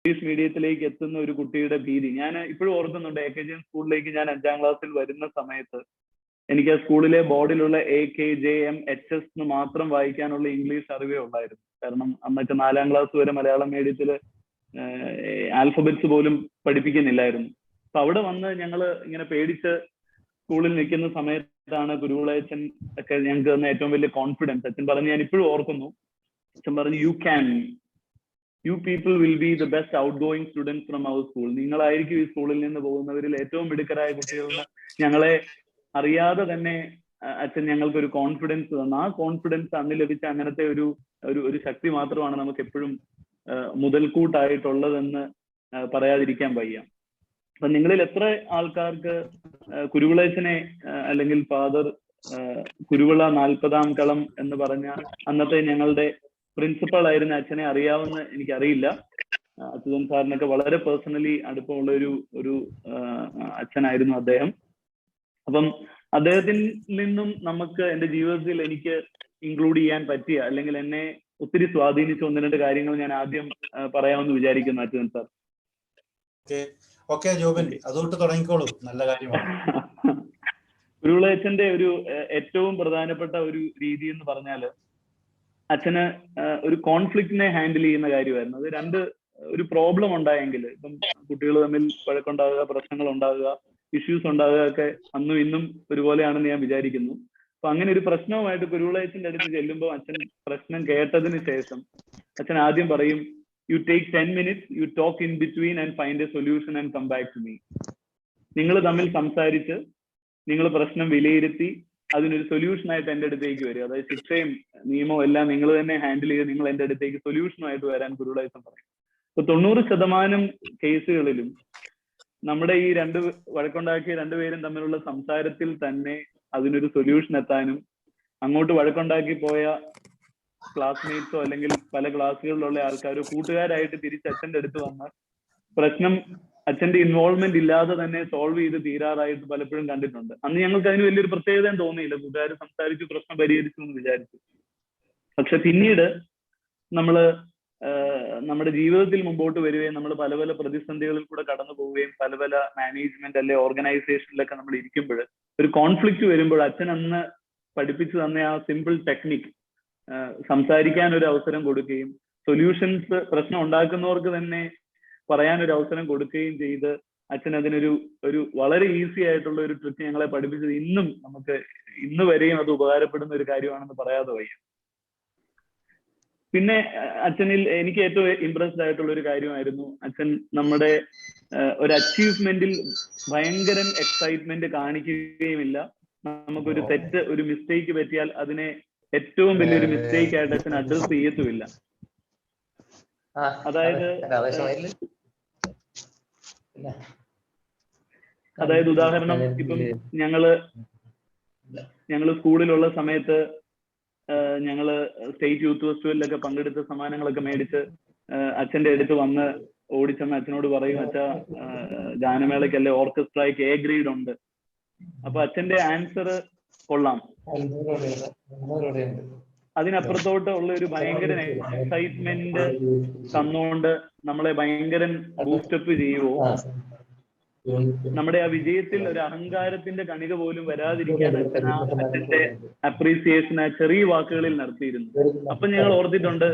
English മീഡിയത്തിലേക്ക് എത്തുന്ന ഒരു കുട്ടിയുടെ ഭീതി ഞാൻ ഇപ്പോഴും ഓർക്കുന്നുണ്ട്. AKGM സ്കൂളിലേക്ക് ഞാൻ 5ാം ക്ലാസ്സിൽ വരുന്ന സമയത്ത് എനിക്ക് ആ സ്കൂളിലെ ബോർഡിലുള്ള AKJMHS എന്ന് മാത്രം വായിക്കാനുള്ള ഇംഗ്ലീഷ് അറിവേ ഉള്ളായിരുന്നു. കാരണം അന്നൊക്കെ 4ാം ക്ലാസ് വരെ മലയാളം മീഡിയത്തിൽ ആൽഫബറ്റ്സ് പോലും പഠിപ്പിക്കുന്നില്ലായിരുന്നു. അപ്പൊ അവിടെ വന്ന് ഞങ്ങൾ ഇങ്ങനെ പേടിച്ച് സ്കൂളിൽ നിൽക്കുന്ന സമയത്താണ് കുരുവിളയച്ചൻ ഒക്കെ ഞങ്ങൾക്ക് തന്ന ഏറ്റവും വലിയ കോൺഫിഡൻസ്. അച്ഛൻ പറഞ്ഞ് ഞാൻ ഇപ്പോഴും ഓർക്കുന്നു. അച്ഛൻ പറഞ്ഞു, you people will be the best outgoing students from our school. നിങ്ങളായിരിക്കും ഈ സ്കൂളിൽ നിന്ന് പോകുന്നവരിൽ ഏറ്റവും മിടുക്കരായ കുട്ടികളെന്ന് ഞങ്ങളെ അറിയാതെ തന്നെ അച്ഛൻ ഞങ്ങൾക്ക് ഒരു കോൺഫിഡൻസ് തന്നു. ആ കോൺഫിഡൻസ് അന്ന് ലഭിച്ച അങ്ങനത്തെ ഒരു ശക്തി മാത്രമാണ് നമുക്ക് എപ്പോഴും മുതൽക്കൂട്ടായിട്ടുള്ളതെന്ന് പറയാതിരിക്കാൻ വയ്യ. അപ്പൊ നിങ്ങളിൽ എത്ര ആൾക്കാർക്ക് കുരുവിളയച്ചനെ അല്ലെങ്കിൽ ഫാദർ കുരുവിള 40ാം കളം എന്ന് പറഞ്ഞ അന്നത്തെ ഞങ്ങളുടെ പ്രിൻസിപ്പൾ ആയിരുന്ന അച്ഛനെ അറിയാവുന്ന എനിക്കറിയില്ല. അച്യുതൻ സാറിനൊക്കെ വളരെ പേഴ്സണലി അടുപ്പമുള്ള ഒരു അച്ഛനായിരുന്നു അദ്ദേഹം. അപ്പം അദ്ദേഹത്തിൽ നിന്നും നമുക്ക് എൻ്റെ ജീവിതത്തിൽ എനിക്ക് ഇൻക്ലൂഡ് ചെയ്യാൻ പറ്റിയ അല്ലെങ്കിൽ എന്നെ ഒത്തിരി സ്വാധീനിച്ച 1-2 കാര്യങ്ങൾ ഞാൻ ആദ്യം പറയാമെന്ന് വിചാരിക്കുന്നു അച്യുതൻ സാർ. അതുകൊണ്ട് തുടങ്ങിക്കോളൂ. നല്ല കാര്യമാണ്. കുരുവിളയച്ചന്റെ ഒരു ഏറ്റവും പ്രധാനപ്പെട്ട ഒരു രീതി എന്ന് പറഞ്ഞാൽ അച്ഛന് ഒരു കോൺഫ്ലിക്റ്റിനെ ഹാൻഡിൽ ചെയ്യുന്ന കാര്യമായിരുന്നു. അത് ഒരു പ്രോബ്ലം ഉണ്ടായെങ്കിൽ, ഇപ്പം കുട്ടികൾ തമ്മിൽ വഴക്കുണ്ടാകുക, പ്രശ്നങ്ങൾ ഉണ്ടാകുക, ഇഷ്യൂസ് ഉണ്ടാകുക ഒക്കെ അന്നും ഇന്നും ഒരുപോലെയാണെന്ന് ഞാൻ വിചാരിക്കുന്നു. അപ്പൊ അങ്ങനെ ഒരു പ്രശ്നവുമായിട്ട് കുരുവിളയച്ചന്റെ അടുത്ത് ചെല്ലുമ്പോൾ അച്ഛൻ പ്രശ്നം കേട്ടതിന് ശേഷം അച്ഛൻ ആദ്യം പറയും, you take 10 minutes, you talk in between and find a solution and come back to me. നിങ്ങൾ തമ്മിൽ സംസാരിച്ച് നിങ്ങൾ പ്രശ്നം വിലയിരുത്തി അതിനൊരു സൊല്യൂഷനായിട്ട് എൻ്റെ അടുത്തേക്ക് വരിക. അതായത് ശിക്ഷയും നിയമവും എല്ലാം നിങ്ങൾ തന്നെ ഹാൻഡിൽ ചെയ്ത് നിങ്ങൾ എൻ്റെ അടുത്തേക്ക് സൊല്യൂഷനുമായിട്ട് വരാൻ കുരുവിളയച്ചൻ പറയും. ഇപ്പൊ 90% കേസുകളിലും നമ്മുടെ ഈ വഴക്കുണ്ടാക്കിയ രണ്ടുപേരും തമ്മിലുള്ള സംസാരത്തിൽ തന്നെ അതിനൊരു സൊല്യൂഷൻ എത്താനും, അങ്ങോട്ട് വഴക്കുണ്ടാക്കി പോയ ക്ലാസ്മേറ്റ്സോ അല്ലെങ്കിൽ പല ക്ലാസ്സുകളിലുള്ള ആൾക്കാരോ കൂട്ടുകാരായിട്ട് തിരിച്ച് അച്ഛൻ്റെ അടുത്ത് വന്നാൽ പ്രശ്നം അച്ഛന്റെ ഇൻവോൾവ്മെന്റ് ഇല്ലാതെ തന്നെ സോൾവ് ചെയ്ത് തീരാറായിട്ട് പലപ്പോഴും കണ്ടിട്ടുണ്ട്. അന്ന് ഞങ്ങൾക്ക് അതിന് വലിയൊരു പ്രത്യേകതയും തോന്നിയില്ല. കൂട്ടുകാർ സംസാരിച്ചു, പ്രശ്നം പരിഹരിച്ചു എന്ന് വിചാരിച്ചു. പക്ഷെ പിന്നീട് നമ്മുടെ ജീവിതത്തിൽ മുമ്പോട്ട് വരികയും നമ്മൾ പല പല പ്രതിസന്ധികളിൽ കൂടെ കടന്നു പോവുകയും പല പല മാനേജ്മെന്റ് അല്ലെ ഓർഗനൈസേഷനിലൊക്കെ നമ്മൾ ഇരിക്കുമ്പോൾ ഒരു കോൺഫ്ലിക്റ്റ് വരുമ്പോൾ അച്ഛൻ അന്ന് പഠിപ്പിച്ചു തന്ന ആ സിമ്പിൾ ടെക്നിക്, സംസാരിക്കാൻ ഒരു അവസരം കൊടുക്കുകയും സൊല്യൂഷൻസ് പ്രശ്നം ഉണ്ടാക്കുന്നവർക്ക് തന്നെ പറയാനൊരു അവസരം കൊടുക്കുകയും ചെയ്ത് അച്ഛൻ അതിനൊരു വളരെ ഈസി ആയിട്ടുള്ള ഒരു ട്രിക്ക് ഞങ്ങളെ പഠിപ്പിച്ചത് ഇന്ന് വരെയും അത് ഉപകാരപ്പെടുന്ന ഒരു കാര്യമാണെന്ന് പറയാതെ വയ്യ. പിന്നെ അച്ഛനിൽ എനിക്ക് ഏറ്റവും ഇംപ്രസ്ഡ് ആയിട്ടുള്ള ഒരു കാര്യമായിരുന്നു, അച്ഛൻ നമ്മുടെ ഒരു അച്ചീവ്മെന്റിൽ ഭയങ്കര എക്സൈറ്റ്മെന്റ് കാണിക്കുകയുമില്ല. നമുക്കൊരു ഒരു മിസ്റ്റേക്ക് പറ്റിയാൽ അതിനെ ഏറ്റവും വലിയൊരു മിസ്റ്റേക്ക് ആയിട്ട് അച്ഛൻ അഡ്രസ് ചെയ്യത്തുമില്ല. അതായത് ഉദാഹരണം, ഇപ്പം ഞങ്ങള് സ്കൂളിലുള്ള സമയത്ത് ഞങ്ങള് സ്റ്റേറ്റ് യൂത്ത് ഫെസ്റ്റിവലിലൊക്കെ പങ്കെടുത്ത സമ്മാനങ്ങളൊക്കെ മേടിച്ച് അച്ഛന്റെ അടുത്ത് വന്ന് ഓടിച്ചെന്ന് അച്ഛനോട് പറയും, അച്ഛാ ഗാനമേളയ്ക്കല്ലേ ഓർക്കസ്ട്രയ്ക്ക് A ഗ്രേഡ് ഉണ്ട്. അപ്പൊ അച്ഛന്റെ ആൻസർ കൊള്ളാം. അതിനപ്പുറത്തോട്ട് ഉള്ള ഒരു ഭയങ്കര എക്സൈറ്റ്മെന്റ് തന്നുകൊണ്ട് നമ്മളെ ഭയങ്കര ബൂസ്റ്റപ്പ് ചെയ്യുവോ, നമ്മുടെ ആ വിജയത്തിൽ ഒരു അഹങ്കാരത്തിന്റെ കണിക പോലും വരാതിരിക്കാൻ അച്ഛന്റെ അപ്രീസിയേഷൻ ആ ചെറിയ വാക്കുകളിൽ നടത്തിയിരുന്നു. അപ്പൊ ഞങ്ങൾ ഓർത്തിട്ടുണ്ട്,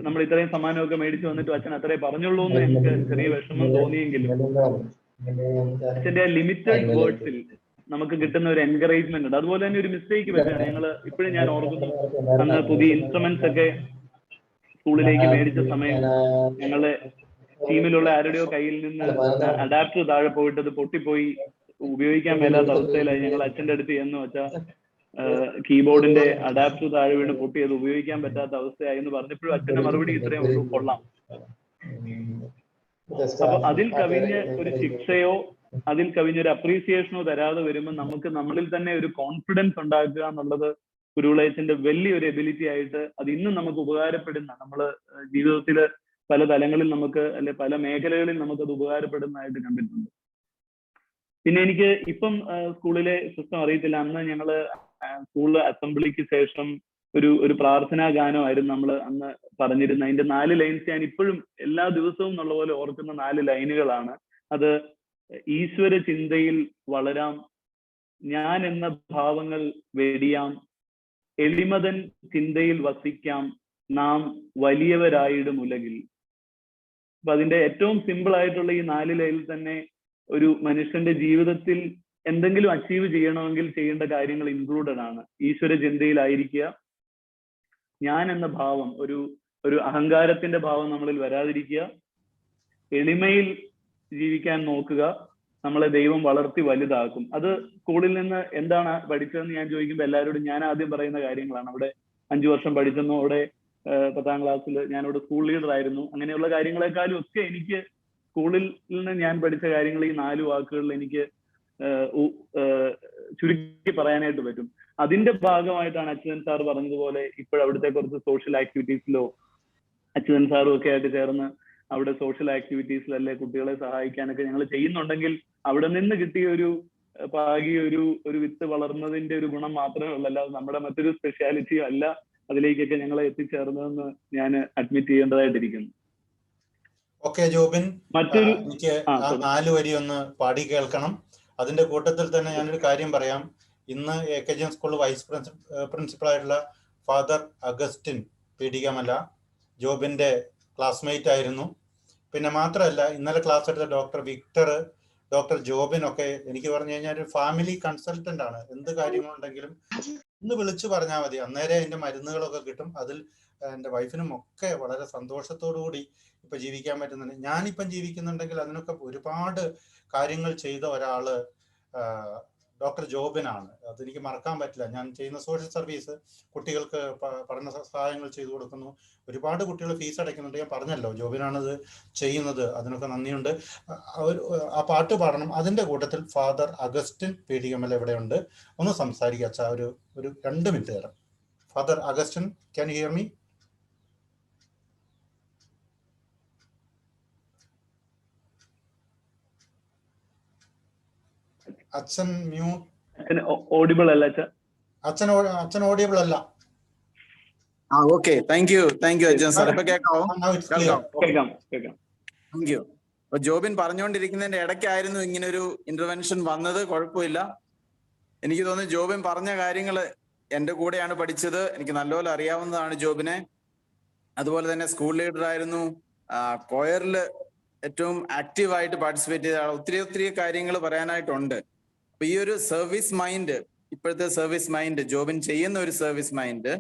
നമ്മൾ ഇത്രയും സമ്മാനമൊക്കെ മേടിച്ചു വന്നിട്ട് അച്ഛൻ അത്രേ പറഞ്ഞുള്ളൂ എന്ന് എനിക്ക് ചെറിയ വിഷമം തോന്നിയെങ്കിലും അച്ഛന്റെ ലിമിറ്റഡ് വേർഡ്സിൽ നമുക്ക് കിട്ടുന്ന ഒരു എൻകറേജ്മെന്റ് ഉണ്ട്. അതുപോലെ തന്നെ ഒരു മിസ്റ്റേക്ക് പറ്റുകയാണ്. ഇപ്പോഴും ഞാൻ ഓർക്കുന്നു, അന്ന് പുതിയ ഇൻസ്ട്രുമെന്റ്സ് ഒക്കെ സ്കൂളിലേക്ക് മേടിച്ച സമയം ഞങ്ങള് ടീമിലുള്ള ആരുടെയോ കയ്യിൽ നിന്ന് അഡാപ്റ്റർ താഴെ പോയിട്ട് അത് പൊട്ടിപ്പോയി ഉപയോഗിക്കാൻ മേലാത്ത അവസ്ഥയിലായി. ഞങ്ങൾ അച്ഛന്റെ അടുത്ത് ചെന്ന് വെച്ചാൽ കീബോർഡിന്റെ അഡാപ്റ്റർ താഴെ വീണ് പൊട്ടി അത് ഉപയോഗിക്കാൻ പറ്റാത്ത അവസ്ഥയായി എന്ന് പറഞ്ഞപ്പോഴും അച്ഛന്റെ മറുപടി ഇത്രയും ഉള്ളൂ, കൊള്ളാം. അപ്പൊ അതിൽ കവിഞ്ഞ് ഒരു ശിക്ഷയോ അതിൽ കവിഞ്ഞൊരു അപ്രീസിയേഷനോ തരാതെ വരുമ്പോൾ നമുക്ക് നമ്മളിൽ തന്നെ ഒരു കോൺഫിഡൻസ് ഉണ്ടാക്കുക എന്നുള്ളത് കുരുവിളയച്ചന്റെ വലിയൊരു എബിലിറ്റി ആയിട്ട് അത് ഇന്നും നമുക്ക് ഉപകാരപ്പെടുന്ന, നമ്മള് ജീവിതത്തില് പല തലങ്ങളിൽ നമുക്ക് അല്ലെ പല മേഖലകളിൽ നമുക്കത് ഉപകാരപ്പെടുന്നതായിട്ട് കണ്ടിട്ടുണ്ട്. പിന്നെ എനിക്ക് ഇപ്പം സ്കൂളിലെ സിസ്റ്റം അറിയത്തില്ല, അന്ന് ഞങ്ങള് സ്കൂളിലെ അസംബ്ലിക്ക് ശേഷം ഒരു പ്രാർത്ഥനാ ഗാനമായിരുന്നു നമ്മൾ അന്ന് പറഞ്ഞിരുന്നത്. അതിന്റെ 4 ലൈൻസ് ഞാൻ ഇപ്പോഴും എല്ലാ ദിവസവും എന്നുള്ള പോലെ ഓർക്കുന്ന 4 ലൈനുകളാണ്. അത് ഈശ്വര ചിന്തയിൽ വളരാം, ഞാൻ എന്ന ഭാവങ്ങൾ വെടിയാം, എളിമതൻ ചിന്തയിൽ വസിക്കാം, നാം വലിയവരായിടും ഉലകിൽ. അപ്പൊ അതിന്റെ ഏറ്റവും സിമ്പിൾ ആയിട്ടുള്ള ഈ 4 ലൈനിൽ തന്നെ ഒരു മനുഷ്യന്റെ ജീവിതത്തിൽ എന്തെങ്കിലും അച്ചീവ് ചെയ്യണമെങ്കിൽ ചെയ്യേണ്ട കാര്യങ്ങൾ ഇൻക്ലൂഡഡ് ആണ്. ഈശ്വര ചിന്തയിലായിരിക്കുക, ഞാൻ എന്ന ഭാവം, ഒരു അഹങ്കാരത്തിന്റെ ഭാവം നമ്മളിൽ വരാതിരിക്കുക, എളിമയിൽ ജീവിക്കാൻ നോക്കുക, നമ്മളെ ദൈവം വളർത്തി വലുതാക്കും. അത് സ്കൂളിൽ നിന്ന് എന്താണ് പഠിച്ചതെന്ന് ഞാൻ ചോദിക്കുമ്പോൾ എല്ലാവരോടും ഞാൻ ആദ്യം പറയുന്ന കാര്യങ്ങളാണ്. അവിടെ 5 വർഷം പഠിച്ചെന്നു, അവിടെ 10ാം ക്ലാസ്സിൽ ഞാനിവിടെ സ്കൂൾ ലീഡർ ആയിരുന്നു. അങ്ങനെയുള്ള കാര്യങ്ങളെക്കാളും ഒക്കെ എനിക്ക് സ്കൂളിൽ നിന്ന് ഞാൻ പഠിച്ച കാര്യങ്ങൾ ഈ 4 വാക്കുകളിൽ എനിക്ക് ചുരുക്കി പറയാനായിട്ട് പറ്റും. അതിന്റെ ഭാഗമായിട്ടാണ് അച്യുതൻ സാർ പറഞ്ഞതുപോലെ ഇപ്പോഴവിടുത്തെ കുറച്ച് സോഷ്യൽ ആക്ടിവിറ്റീസിലോ അച്യുതൻ സാറും ഒക്കെ ആയിട്ട് ചേർന്ന് അവിടെ സോഷ്യൽ ആക്ടിവിറ്റീസിലല്ലേ കുട്ടികളെ സഹായിക്കാനൊക്കെ ഞങ്ങൾ ചെയ്യുന്നുണ്ടെങ്കിൽ അവിടെ നിന്ന് കിട്ടിയ പാകിയ ഒരു വിത്ത് വളർന്നതിന്റെ ഒരു ഗുണം മാത്രമേ ഉള്ളൂ, അല്ലാതെ നമ്മുടെ മറ്റൊരു സ്പെഷ്യാലിറ്റിയോ അല്ല അതിലേക്കൊക്കെ ഞങ്ങളെ എത്തിച്ചേർന്നതെന്ന് ഞാൻ അഡ്മിറ്റ് ചെയ്യേണ്ടതായിട്ടിരിക്കുന്നു. ഓക്കെ ജോബിൻ, മറ്റൊരു എനിക്ക് 4 വരി ഒന്ന് പാടി കേൾക്കണം. അതിന്റെ കൂട്ടത്തിൽ തന്നെ ഞാനൊരു കാര്യം പറയാം. ഇന്ന് AKGM സ്കൂൾ വൈസ് പ്രിൻസിപ്പൾ ആയിട്ടുള്ള ഫാദർ അഗസ്റ്റിൻ പീഡികമല ജോബിന്റെ ക്ലാസ്മേറ്റ് ആയിരുന്നു. പിന്നെ മാത്രമല്ല ഇന്നലെ ക്ലാസ് എടുത്ത ഡോക്ടർ വിക്ടർ, ഡോക്ടർ ജോബിൻ ഒക്കെ എനിക്ക് പറഞ്ഞു കഴിഞ്ഞാൽ ഒരു ഫാമിലി കൺസൾട്ടന്റ് ആണ്. എന്ത് കാര്യങ്ങളുണ്ടെങ്കിലും ഒന്ന് വിളിച്ചു പറഞ്ഞാൽ മതി, അന്നേരം അതിന്റെ മരുന്നുകളൊക്കെ കിട്ടും. അതിൽ എൻ്റെ വൈഫിനും ഒക്കെ വളരെ സന്തോഷത്തോടു കൂടി ഇപ്പൊ ജീവിക്കാൻ പറ്റുന്നുണ്ട്. ഞാനിപ്പം ജീവിക്കുന്നുണ്ടെങ്കിൽ അതിനൊക്കെ ഒരുപാട് കാര്യങ്ങൾ ചെയ്ത ഒരാള് ഡോക്ടർ ജോബിനാണ്. അതെനിക്ക് മറക്കാൻ പറ്റില്ല. ഞാൻ ചെയ്യുന്ന സോഷ്യൽ സർവീസ്, കുട്ടികൾക്ക് പഠന സഹായങ്ങൾ ചെയ്തു കൊടുക്കുന്നു. ഒരുപാട് കുട്ടികൾ ഫീസ് അടയ്ക്കുന്നുണ്ട്. ഞാൻ പറഞ്ഞല്ലോ ജോബിനാണത് ചെയ്യുന്നത്. അതിനൊക്കെ നന്ദിയുണ്ട്. ആ പാട്ട് പാടണം. അതിന്റെ കൂട്ടത്തിൽ ഫാദർ അഗസ്റ്റിൻ പീഡികമല ഇവിടെയുണ്ട്. ഒന്ന് സംസാരിക്കുക അച്ഛാ, ഒരു 2 മിനിറ്റ് തരാം. Father Augustine, can you here me? അച്ഛൻ മ്യൂട്ട്. ഓഡിബിൾ അല്ല അച്ഛൻ ഓഡിയബിൾ അല്ല. ഓക്കെ, താങ്ക് യു അച്ഛൻ സാർ. ഇപ്പൊ കേൾക്കാവോ? കേൾക്കാം. Thank you. അപ്പൊ ജോബിൻ പറഞ്ഞുകൊണ്ടിരിക്കുന്നതിന്റെ ഇടയ്ക്കായിരുന്നു ഇങ്ങനെ ഒരു ഇന്റർവെൻഷൻ വന്നത്. കുഴപ്പമില്ല. എനിക്ക് തോന്നുന്നു ജോബിൻ പറഞ്ഞ കാര്യങ്ങള് എന്റെ കൂടെയാണ് പഠിച്ചത്, എനിക്ക് നല്ലപോലെ അറിയാവുന്നതാണ് ജോബിനെ. അതുപോലെ തന്നെ സ്കൂൾ ലീഡർ ആയിരുന്നു, കൊയറിൽ ഏറ്റവും ആക്റ്റീവായിട്ട് പാർട്ടിസിപ്പേറ്റ് ചെയ്ത ആൾ. ഒത്തിരി കാര്യങ്ങൾ പറയാനായിട്ടുണ്ട്. അപ്പൊ ഈ ഒരു സർവീസ് മൈൻഡ്, ഇപ്പോഴത്തെ സർവീസ് മൈൻഡ്, ജോബിൻ ചെയ്യുന്ന ഒരു സർവീസ് മൈൻഡ്,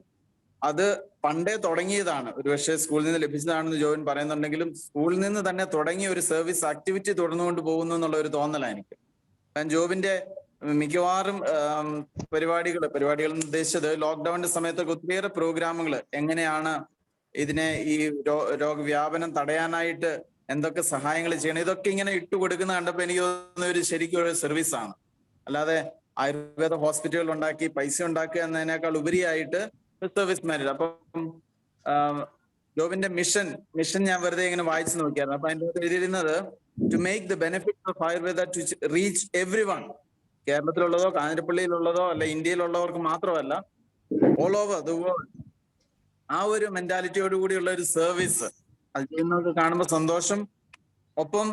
അത് പണ്ടേ തുടങ്ങിയതാണ്. ഒരുപക്ഷെ സ്കൂളിൽ നിന്ന് ലഭിച്ചതാണെന്ന് ജോബിൻ പറയുന്നുണ്ടെങ്കിലും സ്കൂളിൽ നിന്ന് തന്നെ തുടങ്ങിയ ഒരു സർവീസ് ആക്ടിവിറ്റി തുടർന്നുകൊണ്ട് പോകുന്നു എന്നുള്ള ഒരു തോന്നലാണ് എനിക്ക്. ജോബിന്റെ മിക്കവാറും പരിപാടികൾ എന്ന് ഉദ്ദേശിച്ചത് ലോക്ക്ഡൌണിന്റെ സമയത്തൊക്കെ ഒത്തിരിയേറെ പ്രോഗ്രാമുകൾ, എങ്ങനെയാണ് ഇതിനെ ഈ രോഗവ്യാപനം തടയാനായിട്ട് എന്തൊക്കെ സഹായങ്ങൾ ചെയ്യണം, ഇതൊക്കെ ഇങ്ങനെ ഇട്ടുകൊടുക്കുന്ന കണ്ടപ്പോൾ എനിക്ക് തോന്നുന്ന ശരിക്കും ഒരു സർവീസാണ്. അല്ലാതെ ആയുർവേദ ഹോസ്പിറ്റലുകൾ ഉണ്ടാക്കി പൈസ ഉണ്ടാക്കുക എന്നതിനേക്കാൾ ഉപരിയായിട്ട് സർവീസ് മാനേജ്. അപ്പം ജോബിന്റെ മിഷൻ ഞാൻ വെറുതെ ഇങ്ങനെ വായിച്ചു നോക്കിയായിരുന്നു. അപ്പൊ അതിൻ്റെ അകത്ത് എഴുതിയിരുന്നത് to make the benefit of Ayurveda to reach everyone. കേരളത്തിലുള്ളതോ കാഞ്ഞിരപ്പള്ളിയിലുള്ളതോ അല്ല ഇന്ത്യയിലുള്ളവർക്ക് മാത്രമല്ല, ഓൾ ഓവർ ദ വേൾഡ്. ആ ഒരു മെന്റാലിറ്റിയോട് കൂടിയുള്ള ഒരു സർവീസ് അത് ചെയ്യുന്നവർക്ക് കാണുമ്പോൾ സന്തോഷം. ഒപ്പം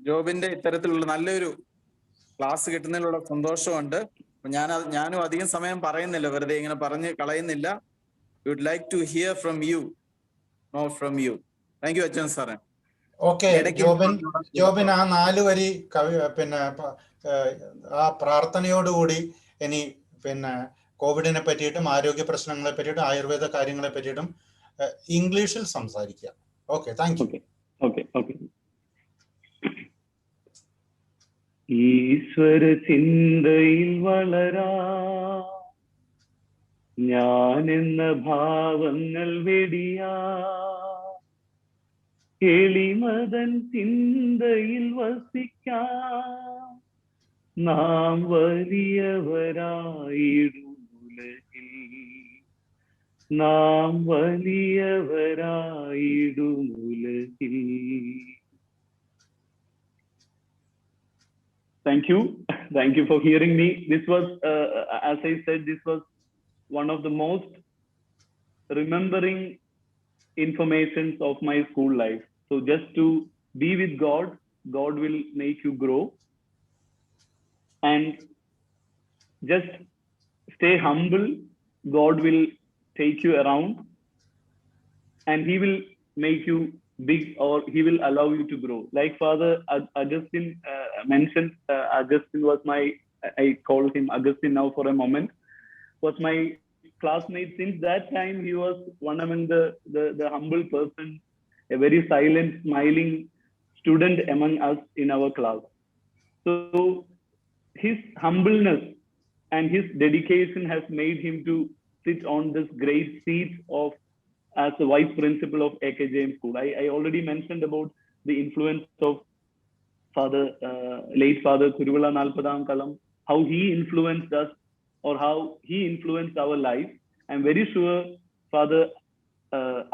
ജോബിന്റെ ഇത്തരത്തിലുള്ള നല്ലൊരു ക്ലാസ് കിട്ടുന്നതിലുള്ള സന്തോഷമുണ്ട്. ഞാനും അധികം സമയം പറയുന്നില്ല, വെറുതെ ഇങ്ങനെ പറഞ്ഞ് കളയുന്നില്ല. Would like to hear from you, more from you. Thank you അച്ഛൻ സാറേ. ഓക്കെ ജോബിൻ, ആ 4 വരി പിന്നെ ആ പ്രാർത്ഥനയോടുകൂടി ഇനി പിന്നെ കോവിഡിനെ പറ്റിയിട്ടും ആരോഗ്യ പ്രശ്നങ്ങളെ പറ്റിയിട്ടും ആയുർവേദ കാര്യങ്ങളെ പറ്റിയിട്ടും ഇംഗ്ലീഷിൽ സംസാരിക്കുക. Okay, thank U. ഓക്കെ. ഈശ്വര ചിന്തയിൽ വളരാ, ഞാനെന്ന ഭാവങ്ങൾ വെടിയാ, എളിമതൻ ചിന്തയിൽ വസിക്കാം, നാം വലിയവരായിടുമുലകിൽ, നാം വലിയവരായിടുമുലകിൽ. Thank you for hearing me. This was, as I said, this was one of the most remembering informations of my school life. So just to be with God, God will make you grow, and just stay humble. God will take you around, and he will make you big, or he will allow you to grow. Like Father Augustine mentioned, Augustine was my, I call him Augustine now for a moment, was my classmate. Since that time, he was one among the humble person, a very silent, smiling student among us in our class. So his humbleness and his dedication has made him to sit on this great seat of as the vice principal of AKJM School. I already mentioned about the influence of late Father Kuruvilla Nalpadam Kalam, how he influenced us, or how he influenced our life. I'm very sure Father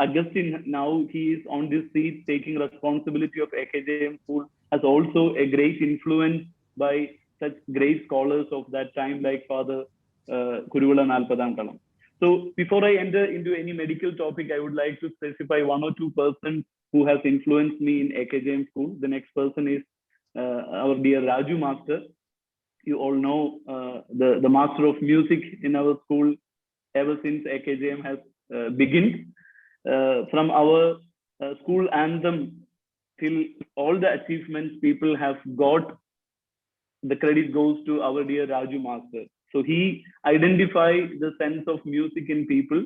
Augustine, now he is on this seat taking responsibility of AKJM School, has also a great influence by such great scholars of that time, like Father Kuruvilla Nalpadam Kalam. So before I enter into any medical topic, I would like to specify one or two persons who has influenced me in AKJM School. The next person is our dear Raju Master. You all know the master of music in our school ever since AKJM has begun. From our school anthem till all the achievements people have got, the credit goes to our dear Raju Master. So he identifies the sense of music in people.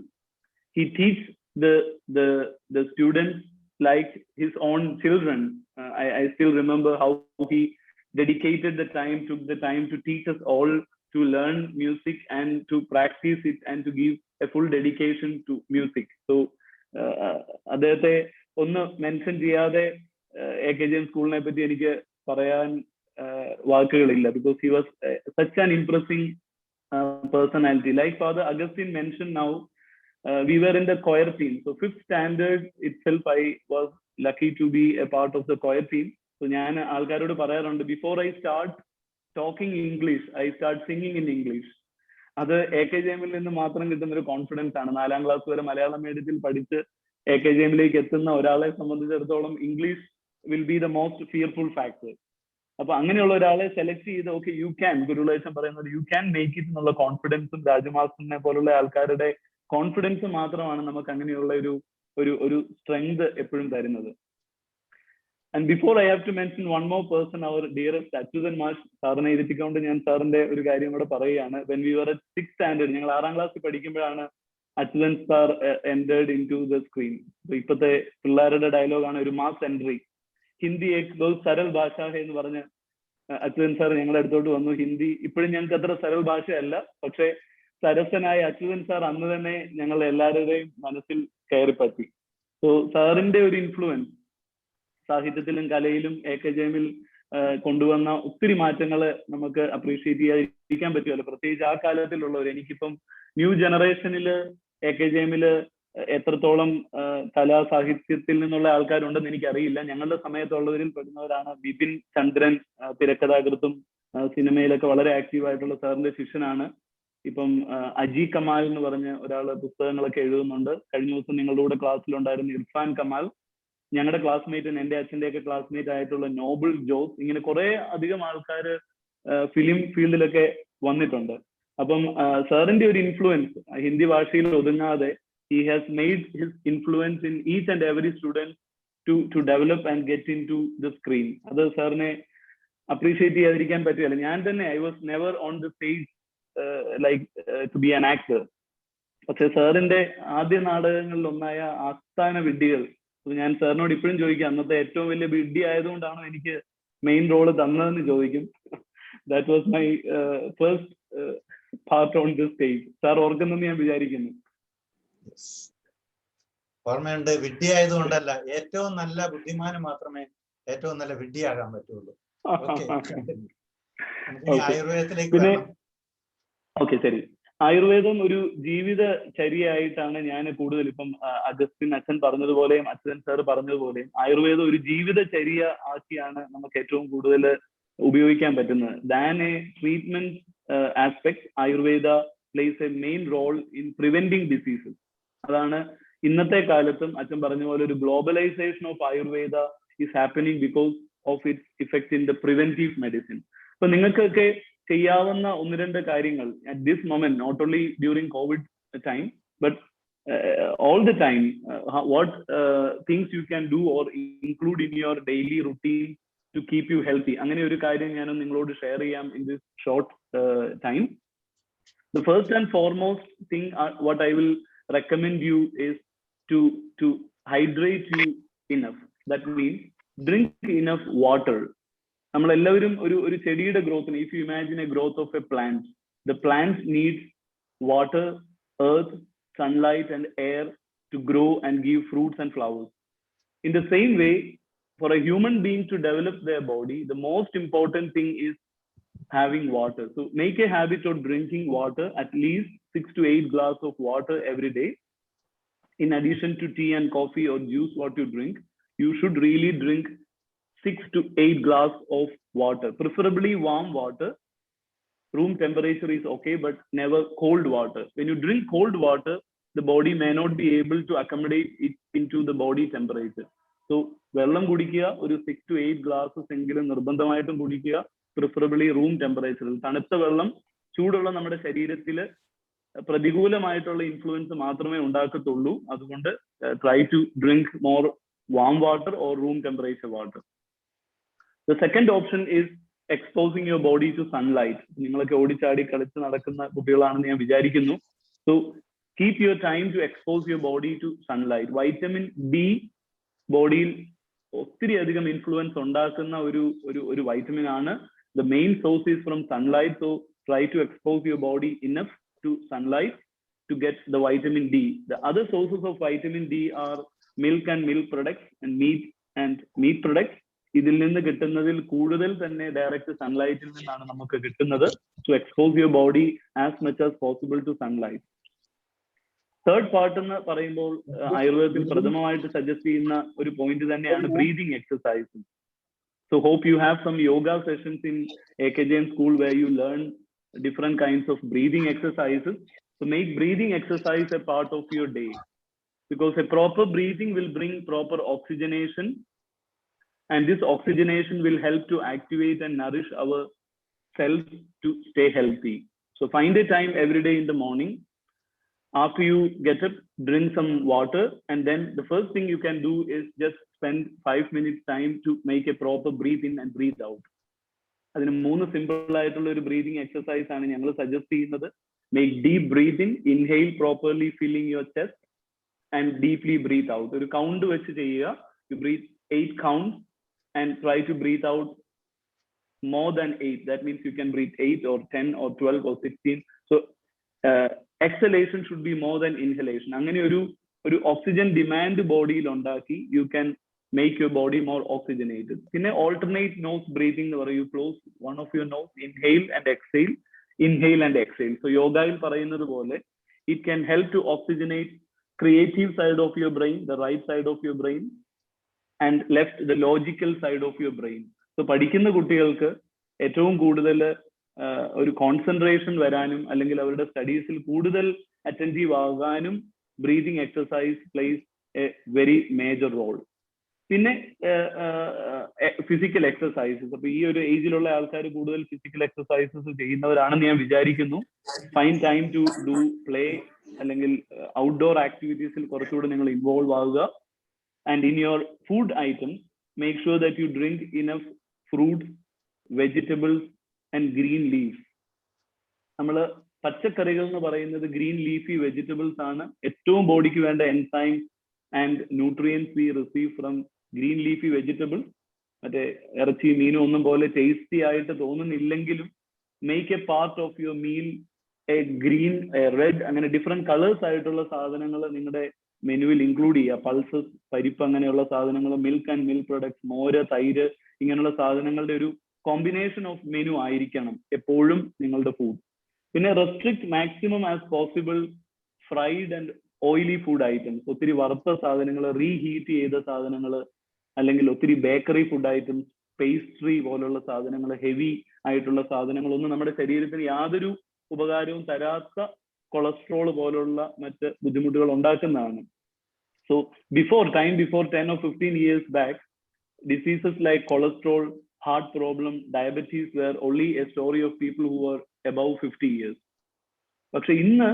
He teaches the students like his own children. I still remember how he dedicated the time, took the time to teach us all to learn music and to practice it and to give a full dedication to music. So അദ്ദേഹത്തെ ഒന്ന് mention ചെയ്യാതെ AKJM സ്കൂളിനെ പറ്റി എനിക്ക് പറയാൻ വാക്കുകളില്ല, because he was such an impressive personality. Like Father Augustine mentioned now, we were in the choir team. So 5th standard itself, I was lucky to be a part of the choir team. So ഞാൻ ആൾക്കാരോട് പറയാറുണ്ട്, before I start talking English, I start singing in English. അത് AKJM നിന്ന് മാത്രം കിട്ടുന്ന ഒരു confidence ആണ്. 4ാം class വരെ മലയാളം മീഡിയത്തിൽ പഠിച്ച് AKJM എത്തുന്ന ഒരാളെ സംബന്ധിച്ചിടത്തോളം English will be the most fearful factor. അപ്പൊ അങ്ങനെയുള്ള ഒരാളെ സെലക്ട് ചെയ്ത് ഓക്കെ യു ക്യാൻ, ഗുരുളേശൻ പറയുന്നത് യു ക്യാൻ മേക്ക് ഇറ്റ് എന്നുള്ള കോൺഫിഡൻസും രാജമാസ്റ്ററിനെ പോലുള്ള ആൾക്കാരുടെ കോൺഫിഡൻസ് മാത്രമാണ് നമുക്ക് അങ്ങനെയുള്ള ഒരു സ്ട്രെങ്ത് എപ്പോഴും തരുന്നത്. And before I have to mention one more person, our dearest Achuthan മാഷ്. സാറിനെ ഇരുത്തിക്കൊണ്ട് ഞാൻ സാറിന്റെ ഒരു കാര്യം കൂടെ പറയുകയാണ്. When we were at 6th standard, ഞങ്ങൾ 6ാം ക്ലാസ്സിൽ പഠിക്കുമ്പോഴാണ് Achuthan sir entered into the screen. ഇപ്പോഴത്തെ പിള്ളേരുടെ ഡയലോഗാണ് ഒരു മാസ് എൻട്രി. ഹിന്ദി ഏക് ബഹുത് സരൽ ഭാഷ എന്ന് പറഞ്ഞ് അച്യുതൻ സാർ ഞങ്ങളുടെ അടുത്തോട്ട് വന്നു. ഹിന്ദി ഇപ്പോഴും ഞങ്ങൾക്ക് അത്ര സരൽ ഭാഷയല്ല, പക്ഷെ സരസനായ അച്യുതൻ സാർ അന്ന് തന്നെ ഞങ്ങൾ എല്ലാവരുടെയും മനസ്സിൽ കയറിപ്പറ്റി. സോ സാറിന്റെ ഒരു ഇൻഫ്ലുവൻസ് സാഹിത്യത്തിലും കലയിലും AKJM കൊണ്ടുവന്ന ഒത്തിരി മാറ്റങ്ങൾ നമുക്ക് അപ്രീഷിയേറ്റ് ചെയ്യാതിരിക്കാൻ പറ്റുമല്ലോ, പ്രത്യേകിച്ച് ആ കാലത്തിലുള്ളവർ. എനിക്കിപ്പം ന്യൂ ജനറേഷനിൽ AKJM എത്രത്തോളം കലാ സാഹിത്യത്തിൽ നിന്നുള്ള ആൾക്കാരുണ്ടെന്ന് എനിക്കറിയില്ല. ഞങ്ങളുടെ സമയത്തുള്ളവരിൽ പെടുന്നവരാണ് ബിപിൻ ചന്ദ്രൻ, തിരക്കഥാകൃത്തും സിനിമയിലൊക്കെ വളരെ ആക്റ്റീവ് ആയിട്ടുള്ള സാറിന്റെ ശിഷ്യനാണ്. ഇപ്പം അജി കമാൽ എന്ന് പറഞ്ഞ ഒരാള് പുസ്തകങ്ങളൊക്കെ എഴുതുന്നുണ്ട്. കഴിഞ്ഞ ദിവസം നിങ്ങളുടെ കൂടെ ക്ലാസ്സിലുണ്ടായിരുന്ന ഇർഫാൻ കമാൽ, ഞങ്ങളുടെ ക്ലാസ്മേറ്റ്, എന്റെ അച്ഛൻ്റെയൊക്കെ ക്ലാസ്മേറ്റ് ആയിട്ടുള്ള നോബിൾ ജോസ്, ഇങ്ങനെ കുറെ അധികം ആൾക്കാർ ഫിലിം ഫീൽഡിലൊക്കെ വന്നിട്ടുണ്ട്. അപ്പം സാറിന്റെ ഒരു ഇൻഫ്ലുവൻസ് ഹിന്ദി ഭാഷയിൽ ഒതുങ്ങാതെ he has made his influence in each and every student to develop and get into the screen. അത് സാറിനെ അപ്രീഷിയേറ്റ് ചെയ്യാതിരിക്കാൻ പറ്റില്ല. ഞാൻ തന്നെ I was never on the stage like to be an actor. പക്ഷെ സാറിന്റെ ആദ്യ നാടകങ്ങളിൽ ഒന്നായ ആസ്ഥാന വിഡ്ഢികൾ, ഞാൻ സാറിനോട് ഇപ്പോഴും ചോദിക്കാം, അന്നത്തെ ഏറ്റവും വലിയ വിഡ്ഢി ആയതുകൊണ്ടാണോ എനിക്ക് മെയിൻ റോള് തന്നതെന്ന് ചോദിക്കും. That was my first part on the stage. Sir ഓർക്കുന്നെന്ന് ഞാൻ വിചാരിക്കുന്നു. ഓർമ്മയുണ്ട്. വിഡ്ഢിയായതുകൊണ്ടല്ല, ഏറ്റവും നല്ല ബുദ്ധിമാന് മാത്രമേ ഏറ്റവും നല്ല വിഡ്ഢിയാകാൻ പറ്റുള്ളൂ. ആയുർവേദത്തിലേക്ക് വരണം. ഓക്കെ, ശരി. ആയുർവേദം ഒരു ജീവിതചര്യയായിട്ടാണ് ഞാൻ കൂടുതൽ, ഇപ്പം അഗസ്റ്റിൻ അച്ഛൻ പറഞ്ഞതുപോലെയും അച്യുതൻ സാർ പറഞ്ഞതുപോലെയും ആയുർവേദം ഒരു ജീവിതചര്യ ആക്കിയാണ് നമുക്ക് ഏറ്റവും കൂടുതൽ ഉപയോഗിക്കാൻ പറ്റുന്നത്. Than A treatment aspect, Ayurveda plays a main role in preventing diseases. അതാണ് ഇന്നത്തെ കാലത്തും അച്ഛൻ പറഞ്ഞ പോലെ ഒരു globalisation of Ayurveda is happening because of its effect in the preventive medicine. അപ്പൊ നിങ്ങൾക്കൊക്കെ ചെയ്യാവുന്ന ഒന്ന് രണ്ട് കാര്യങ്ങൾ at this moment, not only during Covid time but all the time, what things you can do or include in your daily routine to keep you healthy. അങ്ങനെ ഒരു കാര്യം ഞാൻ നിങ്ങളോട് ഷെയർ ചെയ്യാം in this short time. The first and foremost thing what I will recommend you is to hydrate you enough. That means drink enough water. നമ്മളെല്ലാവരും ഒരു ചെടിയുടെ ഗ്രോത്തിന്, if you imagine a growth of a plant, the plant needs water, earth, sunlight and air to grow and give fruits and flowers. In the same way, for a human being to develop their body, the most important thing is having water. So make a habit of drinking water, at least 6 to 8 glasses of water every day. In addition to tea and coffee or juice what you drink, you should really drink 6 to 8 glasses of water, preferably warm water. Room temperature is okay, but never cold water. When you drink cold water, the body may not be able to accommodate it into the body temperature. So വെള്ളം കുടിക്കുക, ഒരു 6 to 8 glasses എങ്കിലും നിർബന്ധമായിട്ടും കുടിക്കുക, preferably room ടെമ്പറേച്ചറിൽ. തണുത്ത വെള്ളം ചൂടുള്ള നമ്മുടെ ശരീരത്തിൽ പ്രതികൂലമായിട്ടുള്ള ഇൻഫ്ലുവൻസ് മാത്രമേ ഉണ്ടാക്കത്തുള്ളൂ. അതുകൊണ്ട് try to drink more warm water or room temperature water. The second option is exposing your body to sunlight. നിങ്ങളൊക്കെ ഓടിച്ചാടി കളിച്ച് നടക്കുന്ന കുട്ടികളാണെന്ന് ഞാൻ വിചാരിക്കുന്നു. So keep your time to expose your body to sunlight. Vitamin D ബോഡിയിൽ ഒത്തിരി അധികം influence ഉണ്ടാക്കുന്ന ഒരു വൈറ്റമിൻ ആണ്. The main source is from sunlight, so try to expose your body enough to sunlight to get the vitamin D. The other sources of vitamin D are milk and milk products and meat products. ഇതിൽ നിന്ന് കിട്ടുന്നതിൽ കൂടുതൽ തന്നെ direct സൺലൈറ്റിൽ നിന്നാണ് നമുക്ക് കിട്ടുന്നത്. To expose your body as much as possible to sunlight. Third part എന്ന് പറയുമ്പോൾ ആയുർവേദത്തിൽ പ്രഥമമായിട്ട് സജസ്റ്റ് ചെയ്യുന്ന ഒരു പോയിന്റ് തന്നെയാണ് breathing exercise. So hope you have some yoga sessions in AKJM school where you learn different kinds of breathing exercises. So make breathing exercise a part of your day, because a proper breathing will bring proper oxygenation, and this oxygenation will help to activate and nourish our cells to stay healthy. So find a time every day in the morning. After you get up, drink some water, and then the first thing you can do is just spend 5 minutes time to make a proper breathe in and breathe out. അതിന് 3 simple ആയിട്ടുള്ള ഒരു breathing exercise ആണ് ഞങ്ങൾ suggest ചെയ്യുന്നത്. Make deep breath in, inhale properly filling your chest and deeply breath out. ഒരു count വെച്ച് ചെയ്യുക. You breath 8 counts and try to breathe out more than 8. That means you can breathe 8 or 10 or 12 or 16. So exhalation should be more than inhalation. അങ്ങനെ ഒരു oxygen demand ബോഡിയിൽ ഉണ്ടാക്കി you can make your body more oxygenated. പിന്നെ alternate nose breathing എന്ന് പറയും. You close one of your nose, inhale and exhale, inhale and exhale. So യോഗയിൽ പറയുന്നത് പോലെ it can help to oxygenate creative side of your brain, the right side of your brain, and left the logical side of your brain. So പഠിക്കുന്ന കുട്ടികൾക്ക് ഏറ്റവും കൂടുതൽ ഒരു concentration വരാനും അല്ലെങ്കിൽ അവരുടെ സ്റ്റഡീസിൽ കൂടുതൽ അറ്റൻറ്റീവ് ആകാനും breathing exercise plays a very major role. പിന്നെ ഫിസിക്കൽ എക്സസൈസസ്. അപ്പൊ ഈ ഒരു ഏജിലുള്ള ആൾക്കാർ കൂടുതൽ ഫിസിക്കൽ എക്സസൈസസ് ചെയ്യുന്നവരാണെന്ന് ഞാൻ വിചാരിക്കുന്നു. Find time to do play അല്ലെങ്കിൽ ഔട്ട്ഡോർ ആക്ടിവിറ്റീസിൽ കുറച്ചുകൂടെ നിങ്ങൾ ഇൻവോൾവ് ആവുക. And in your food items, make sure that you drink enough fruits, vegetables and green leaves. നമ്മള് പച്ചക്കറികൾ എന്ന് പറയുന്നത് ഗ്രീൻ ലീഫി വെജിറ്റബിൾസ് ആണ്. ഏറ്റവും ബോഡിക്ക് വേണ്ട enzymes and nutrients we receive from green leafy vegetables. മറ്റേ ഇറച്ചി മീനും ഒന്നും പോലെ ടേസ്റ്റി ആയിട്ട് തോന്നുന്നില്ലെങ്കിലും make a part of your meal a green, red, അങ്ങനെ ഡിഫറെന്റ് കളേഴ്സ് ആയിട്ടുള്ള സാധനങ്ങൾ നിങ്ങളുടെ മെനുവിൽ ഇൻക്ലൂഡ് ചെയ്യുക. പൾസസ്, പരിപ്പ്, അങ്ങനെയുള്ള സാധനങ്ങൾ, മിൽക്ക് ആൻഡ് മിൽക്ക് പ്രൊഡക്ട്സ്, മോര്, തൈര്, ഇങ്ങനെയുള്ള സാധനങ്ങളുടെ ഒരു കോമ്പിനേഷൻ ഓഫ് മെനു ആയിരിക്കണം എപ്പോഴും നിങ്ങളുടെ ഫുഡ്. പിന്നെ restrict maximum as possible fried and oily food items. ഒത്തിരി വറുത്ത സാധനങ്ങൾ, റീഹീറ്റ് ചെയ്ത സാധനങ്ങൾ, അല്ലെങ്കിൽ ഒത്തിരി ബേക്കറി ഫുഡ് ഐറ്റംസ്, പേസ്ട്രി പോലുള്ള സാധനങ്ങൾ, ഹെവി ആയിട്ടുള്ള സാധനങ്ങളൊന്നും നമ്മുടെ ശരീരത്തിന് യാതൊരു ഉപകാരവും തരാത്ത കൊളസ്ട്രോൾ പോലുള്ള മറ്റ് ബുദ്ധിമുട്ടുകൾ ഉണ്ടാക്കുന്നതാണ്. So before 10 or 15 years back, diseases like cholesterol, heart problem, diabetes were only a story of people who were above 50 years. പക്ഷെ ഇന്ന്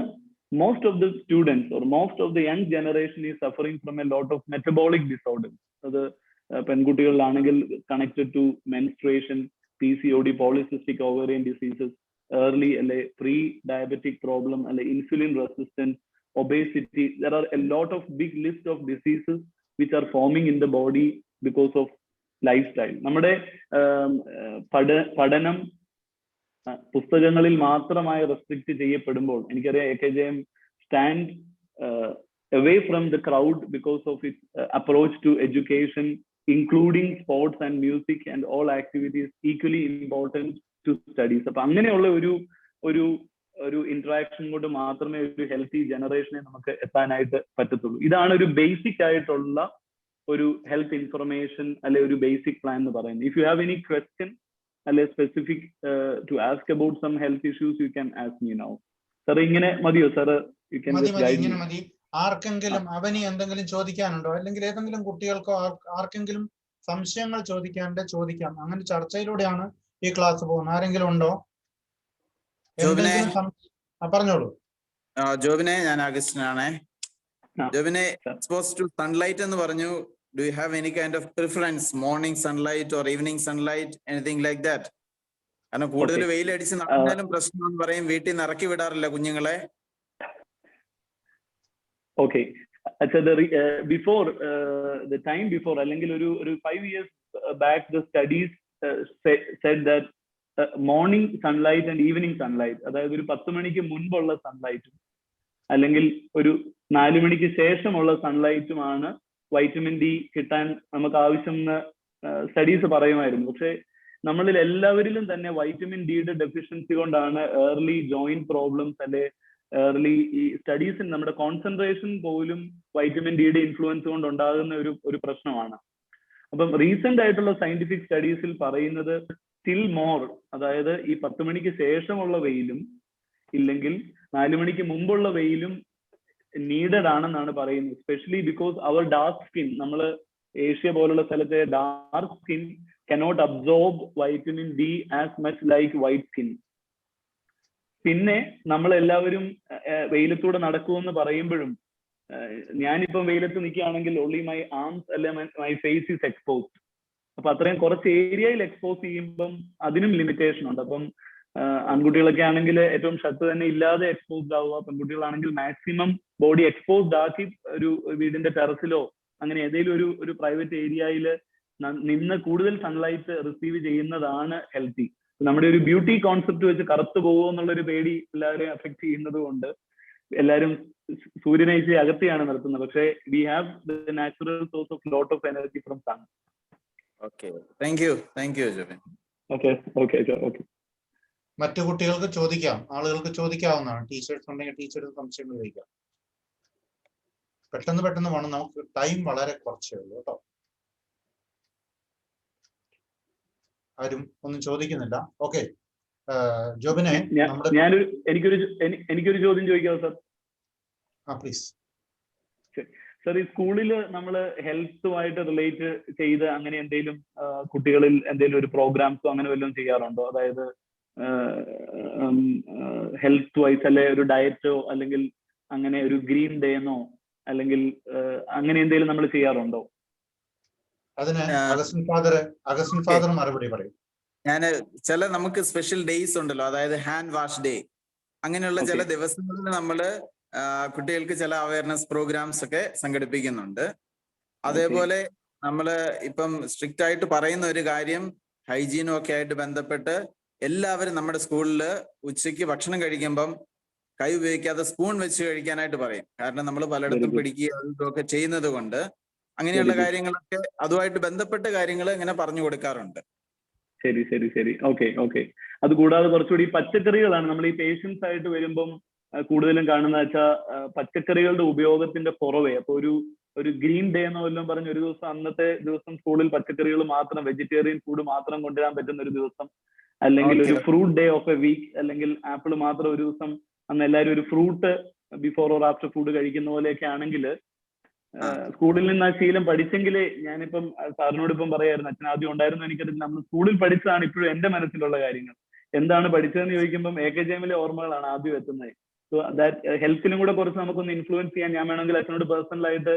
most of the students or most of the young generation is suffering from a lot of metabolic disorders. അത് പെൺകുട്ടികളിലാണെങ്കിൽ connected to menstruation, PCOD, polycystic ovarian diseases, early അല്ലെ pre-diabetic problem അല്ലെ insulin resistance, obesity. There are a lot of big list of diseases which are forming in the body because of lifestyle. നമ്മുടെ പഠനം പുസ്തകങ്ങളിൽ മാത്രമായി restrict ചെയ്യപ്പെടുമ്പോൾ എനിക്കറിയാം AKJM stand away from the crowd because of its approach to education, including sports and music and all activities equally important to studies. അപ്പൊ അങ്ങനെയുള്ള ഒരു interaction കൊണ്ട് മാത്രമേ ഒരു ഹെൽത്തി ജനറേഷനെ നമുക്ക് എത്താനായിട്ട് പറ്റത്തുള്ളൂ. ഇതാണ് ഒരു ബേസിക് ആയിട്ടുള്ള ഒരു ഹെൽത്ത് ഇൻഫർമേഷൻ അല്ലെ ഒരു ബേസിക് പ്ലാൻ എന്ന് പറയുന്നത്. If you have any question അല്ലെ specific to ask about some health issues you can ask me now. Sir ഇങ്ങനെ മതിയോ sir? You can just guide me. ആർക്കെങ്കിലും അവന് എന്തെങ്കിലും ചോദിക്കാനുണ്ടോ, അല്ലെങ്കിൽ ഏതെങ്കിലും കുട്ടികൾക്കോ ആർക്കെങ്കിലും സംശയങ്ങൾ ചോദിക്കാം. അങ്ങനെ ചർച്ചയിലൂടെയാണ് ഈ ക്ലാസ് പോകുന്നത്. ആരെങ്കിലും ഉണ്ടോ? പറഞ്ഞോളൂ. ജോബിനെ, ഞാൻ അഗസ്റ്റിനാണേ. ജോബിനെ, എക്സ്പോസ് ടു സൺലൈറ്റ് എന്ന് പറഞ്ഞു. Do you have any kind of preference, morning sunlight or evening sunlight, anything like that? കാരണം കൂടുതൽ വെയിലടിച്ച് നടന്നാലും പ്രശ്നമെന്ന് പറയും, വീട്ടിൽ നിന്ന് ഇറക്കി വിടാറില്ല കുഞ്ഞുങ്ങളെ. Okay. Before the time before, അല്ലെങ്കിൽ ഒരു 5 years back, the studies said that morning sunlight and evening sunlight, അതായത് ഒരു 10 മണിക്ക് മുൻപുള്ള സൺലൈറ്റും അല്ലെങ്കിൽ ഒരു 4 മണിക്ക് ശേഷമുള്ള സൺലൈറ്റുമാണ് വൈറ്റമിൻ ഡി കിട്ടാൻ നമുക്ക് ആവശ്യമെന്ന് സ്റ്റഡീസ് പറയുമായിരുന്നു. പക്ഷെ നമ്മളിൽ എല്ലാവരിലും തന്നെ വൈറ്റമിൻ ഡിയുടെ ഡെഫിഷ്യൻസി കൊണ്ടാണ് ഏർലി ജോയിന്റ് പ്രോബ്ലംസ് അല്ലെ ഏർലി ഈ സ്റ്റഡീസിൽ നമ്മുടെ കോൺസെൻട്രേഷൻ പോലും വൈറ്റമിൻ ഡിയുടെ ഇൻഫ്ലുവൻസ് കൊണ്ട് ഉണ്ടാകുന്ന ഒരു പ്രശ്നമാണ്. അപ്പം റീസെന്റ് ആയിട്ടുള്ള സയന്റിഫിക് സ്റ്റഡീസിൽ പറയുന്നത് സ്റ്റിൽ മോർ, അതായത് ഈ 10 മണിക്ക് ശേഷമുള്ള വെയിലും ഇല്ലെങ്കിൽ 4 മണിക്ക് മുമ്പുള്ള വെയിലും നീഡഡ് ആണെന്നാണ് പറയുന്നത്. Especially because our dark skin, നമ്മൾ ഏഷ്യ പോലുള്ള സ്ഥലത്തെ dark skin cannot absorb vitamin D as much like white skin. പിന്നെ നമ്മൾ എല്ലാവരും വെയിലത്തൂടെ നടക്കുമെന്ന് പറയുമ്പോഴും ഞാനിപ്പം വെയിലത്ത് നിൽക്കുകയാണെങ്കിൽ ഓൺലി മൈ ആംസ് അല്ലെ മൈ ഫേസ് ഈസ് എക്സ്പോസ്ഡ്. അപ്പൊ അത്രയും കുറച്ച് ഏരിയയിൽ എക്സ്പോസ് ചെയ്യുമ്പം അതിനും ലിമിറ്റേഷൻ ഉണ്ട്. അപ്പം ആൺകുട്ടികളൊക്കെ ആണെങ്കിൽ ഏറ്റവും ഷർട്ട് തന്നെ ഇല്ലാതെ എക്സ്പോസ്ഡ് ആവുക, പെൺകുട്ടികളാണെങ്കിൽ മാക്സിമം ബോഡി എക്സ്പോസ്ഡ് ആക്കി ഒരു വീടിന്റെ ടെറസിലോ അങ്ങനെ ഏതെങ്കിലും ഒരു പ്രൈവറ്റ് ഏരിയയിൽ നിന്ന് കൂടുതൽ സൺലൈറ്റ് റിസീവ് ചെയ്യുന്നതാണ് ഹെൽത്തി. നമ്മുടെ ഒരു ബ്യൂട്ടി കോൺസെപ്റ്റ് വെച്ച് കറുത്തു പോകുമോ എന്നുള്ളൊരു പേടി എല്ലാവരെയും അഫക്ട് ചെയ്യുന്നത് കൊണ്ട് എല്ലാവരും സൂര്യനെ അകത്തെയാണ് നിർത്തുന്നത്. പക്ഷേ we have the natural source of lot of energy from sun. Okay, thank you Jobin. Okay. മറ്റു കുട്ടികൾക്ക് ചോദിക്കാം, ആളുകൾക്ക് ചോദിക്കാവുന്നതാണ്. ടീച്ചേഴ്സ് ഉണ്ടെങ്കിൽ ടീച്ചേഴ്സ് സംശയങ്ങൾ ചോദിക്കാം. പെട്ടെന്ന് വേണം, നമുക്ക് ടൈം വളരെ കുറച്ചേ ഉള്ളൂ കേട്ടോ. ആരും ഒന്നും ചോദിക്കുന്നില്ല. ഓക്കെ, ജോബിനെ എനിക്കൊരു ചോദ്യം ചോദിക്കാമോ സാർ? പ്ലീസ്. സാർ, ഈ സ്കൂളിൽ നമ്മൾ ഹെൽത്തുമായിട്ട് റിലേറ്റ് ചെയ്ത് അങ്ങനെ എന്തെങ്കിലും കുട്ടികളിൽ എന്തെങ്കിലും ഒരു പ്രോഗ്രാംസോ അങ്ങനെ വല്ലതും ചെയ്യാറുണ്ടോ? അതായത് ഹെൽത്ത് വൈസ് അല്ലെ ഒരു ഡയറ്റോ അല്ലെങ്കിൽ അങ്ങനെ ഒരു ഗ്രീൻ ഡേ എന്നോ അല്ലെങ്കിൽ അങ്ങനെ എന്തെങ്കിലും നമ്മൾ ചെയ്യാറുണ്ടോ? അതിന് അഗസ്റ്റിൻ ഫാദർ മറുപടി പറയും. ചില നമുക്ക് സ്പെഷ്യൽ ഡേയ്സ് ഉണ്ടല്ലോ, അതായത് ഹാൻഡ് വാഷ് ഡേ, അങ്ങനെയുള്ള ചില ദിവസങ്ങളിൽ നമ്മള് കുട്ടികൾക്ക് ചില അവയർനെസ് പ്രോഗ്രാംസ് ഒക്കെ സംഘടിപ്പിക്കുന്നുണ്ട്. അതേപോലെ നമ്മള് ഇപ്പം സ്ട്രിക്റ്റ് ആയിട്ട് പറയുന്ന ഒരു കാര്യം, ഹൈജീനും ഒക്കെ ആയിട്ട് ബന്ധപ്പെട്ട് എല്ലാവരും നമ്മുടെ സ്കൂളിൽ ഉച്ചയ്ക്ക് ഭക്ഷണം കഴിക്കുമ്പം കൈ ഉപയോഗിക്കാതെ സ്പൂൺ വെച്ച് കഴിക്കാനായിട്ട് പറയും. കാരണം നമ്മൾ പലയിടത്തും പിടിക്കുക ഇതൊക്കെ ചെയ്യുന്നത് കൊണ്ട് അങ്ങനെയുള്ള കാര്യങ്ങളൊക്കെ അതുമായിട്ട് ബന്ധപ്പെട്ട കാര്യങ്ങൾ ഇങ്ങനെ പറഞ്ഞു കൊടുക്കാറുണ്ട്. ശരി. ഓക്കെ. അതുകൂടാതെ കുറച്ചുകൂടി പച്ചക്കറികളാണ് നമ്മൾ ഈ പേഷ്യൻസ് ആയിട്ട് വരുമ്പം കൂടുതലും കാണുന്ന വെച്ചാൽ പച്ചക്കറികളുടെ ഉപയോഗത്തിന്റെ കുറവേ. അപ്പൊ ഒരു ഗ്രീൻ ഡേ എന്നോ വല്ലതും പറഞ്ഞ് ഒരു ദിവസം അന്നത്തെ ദിവസം സ്കൂളിൽ പച്ചക്കറികൾ മാത്രം, വെജിറ്റേറിയൻ ഫുഡ് മാത്രം കൊണ്ടുവരാൻ പറ്റുന്ന ഒരു ദിവസം, അല്ലെങ്കിൽ ഒരു fruit day of a week, അല്ലെങ്കിൽ ആപ്പിൾ മാത്രം ഒരു ദിവസം അന്ന് എല്ലാവരും ഒരു fruit before or after food കഴിക്കുന്ന പോലെയൊക്കെ ആണെങ്കിൽ സ്കൂളിൽ നിന്ന് ആ ശീലം പഠിച്ചെങ്കിലേ, ഞാനിപ്പം സാറിനോട് ഇപ്പം പറയായിരുന്നു, അച്ഛൻ ആദ്യം ഉണ്ടായിരുന്നു എനിക്കറിയില്ല, നമ്മൾ സ്കൂളിൽ പഠിച്ചതാണ് ഇപ്പോഴും എന്റെ മനസ്സിലുള്ള കാര്യങ്ങൾ. എന്താണ് പഠിച്ചതെന്ന് ചോദിക്കുമ്പോൾ AKJM ഓർമ്മകളാണ് ആദ്യം എത്തുന്നത്. സോ ദാറ്റ് ഹെൽത്തിനും കൂടെ കുറച്ച് നമുക്കൊന്ന് ഇൻഫ്ലുവൻസ് ചെയ്യാൻ ഞാൻ വേണമെങ്കിൽ അച്ഛനോട് പേഴ്സണലായിട്ട്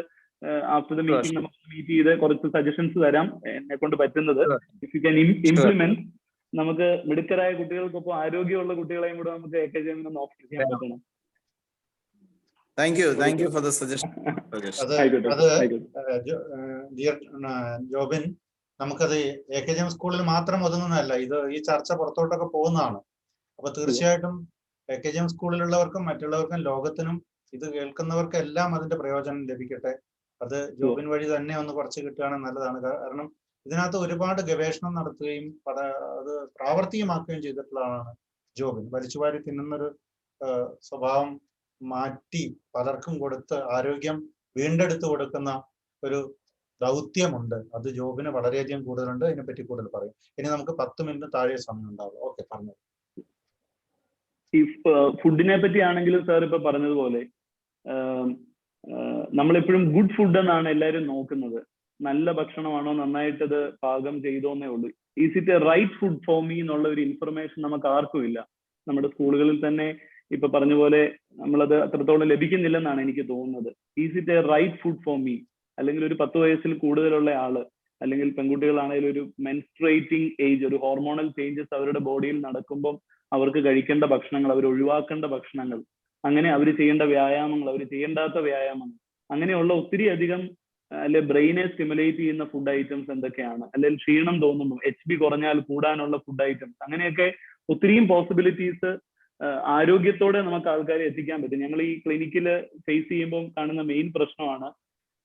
ആഫ്റ്റർ ദ മീറ്റിംഗ് നമുക്ക് മീറ്റ് ചെയ്ത് കുറച്ച് സജഷൻസ് തരാം എന്നെ കൊണ്ട് പറ്റുന്നത്. ഇഫ് യു ക്യാൻ ഇംപ്ലിമെന്റ്, നമുക്ക് മിടുക്കരായ കുട്ടികൾക്കൊപ്പം ആരോഗ്യമുള്ള കുട്ടികളെയും കൂടെ നമുക്ക് AKJM ഓഫർ ചെയ്യാൻ പറ്റണം. Thank you for the suggestion. Jobin, നമുക്കത് AKJM സ്കൂളിൽ മാത്രം ഒതുങ്ങുന്നതല്ല, ഇത് ഈ ചർച്ച പുറത്തോട്ടൊക്കെ പോകുന്നതാണ്. അപ്പൊ തീർച്ചയായിട്ടും AKJM സ്കൂളിലുള്ളവർക്കും മറ്റുള്ളവർക്കും ലോകത്തിനും ഇത് കേൾക്കുന്നവർക്കും എല്ലാം അതിന്റെ പ്രയോജനം ലഭിക്കട്ടെ. അത് ജോബിൻ വഴി തന്നെ ഒന്ന് കുറച്ച് കിട്ടുകയാണെങ്കിൽ നല്ലതാണ്. കാരണം ഇതിനകത്ത് ഒരുപാട് ഗവേഷണം നടത്തുകയും അത് പ്രാവർത്തികമാക്കുകയും ചെയ്തിട്ടുള്ളതാണ് ജോബിൻ. വലിച്ചുവാരി തിന്നുന്നൊരു സ്വഭാവം മാറ്റി പലർക്കും കൊടുത്ത് ആരോഗ്യം വീണ്ടെടുത്ത് കൊടുക്കുന്ന ഒരു ദൗത്യമുണ്ട്. അത് ജോബിന് വളരെയധികം കൂടുതലുണ്ട്. അതിനെപ്പറ്റി കൂടുതൽ പറയും. ഇനി നമുക്ക് 10 മിനിറ്റ് താഴെ സമയം ഉണ്ടാവും. ഓക്കെ, പറഞ്ഞു. ഈ ഫുഡിനെ പറ്റി ആണെങ്കിലും സാർ ഇപ്പൊ പറഞ്ഞതുപോലെ നമ്മളെപ്പോഴും ഗുഡ് ഫുഡ് എന്നാണ് എല്ലാവരും നോക്കുന്നത്. നല്ല ഭക്ഷണമാണോ, നന്നായിട്ടത് പാകം ചെയ്തോന്നേ ഉള്ളൂ. Is it a right food for me എന്നുള്ള ഒരു ഇൻഫർമേഷൻ നമുക്ക് ആർക്കും ഇല്ല. നമ്മുടെ സ്കൂളുകളിൽ തന്നെ ഇപ്പൊ പറഞ്ഞ പോലെ നമ്മളത് അത്രത്തോളം ലഭിക്കുന്നില്ലെന്നാണ് എനിക്ക് തോന്നുന്നത്. Is it a right food for me? അല്ലെങ്കിൽ ഒരു 10 വയസ്സിൽ കൂടുതലുള്ള ആള്, അല്ലെങ്കിൽ പെൺകുട്ടികളാണെങ്കിൽ ഒരു മെൻസ്ട്രേറ്റിംഗ് ഏജ്, ഒരു ഹോർമോണൽ ചേഞ്ചസ് അവരുടെ ബോഡിയിൽ നടക്കുമ്പോൾ അവർക്ക് കഴിക്കേണ്ട ഭക്ഷണങ്ങൾ, അവർ ഒഴിവാക്കേണ്ട ഭക്ഷണങ്ങൾ, അങ്ങനെ അവർ ചെയ്യേണ്ട വ്യായാമങ്ങൾ, അവർ ചെയ്യേണ്ടാത്ത വ്യായാമങ്ങൾ, അങ്ങനെയുള്ള ഒത്തിരി അധികം അല്ലെ ബ്രെയിനെ സ്റ്റിമുലേറ്റ് ചെയ്യുന്ന ഫുഡ് ഐറ്റംസ് എന്തൊക്കെയാണ്, അല്ലെങ്കിൽ ക്ഷീണം തോന്നുമ്പോൾ HB കുറഞ്ഞാൽ കൂടാനുള്ള ഫുഡ് ഐറ്റംസ്, അങ്ങനെയൊക്കെ ഒത്തിരിയും പോസിബിലിറ്റീസ് ആരോഗ്യത്തോടെ നമുക്ക് ആൾക്കാരെ എത്തിക്കാൻ പറ്റും. ഞങ്ങൾ ഈ ക്ലിനിക്കിൽ ഫേസ് ചെയ്യുമ്പോൾ കാണുന്ന മെയിൻ പ്രശ്നമാണ്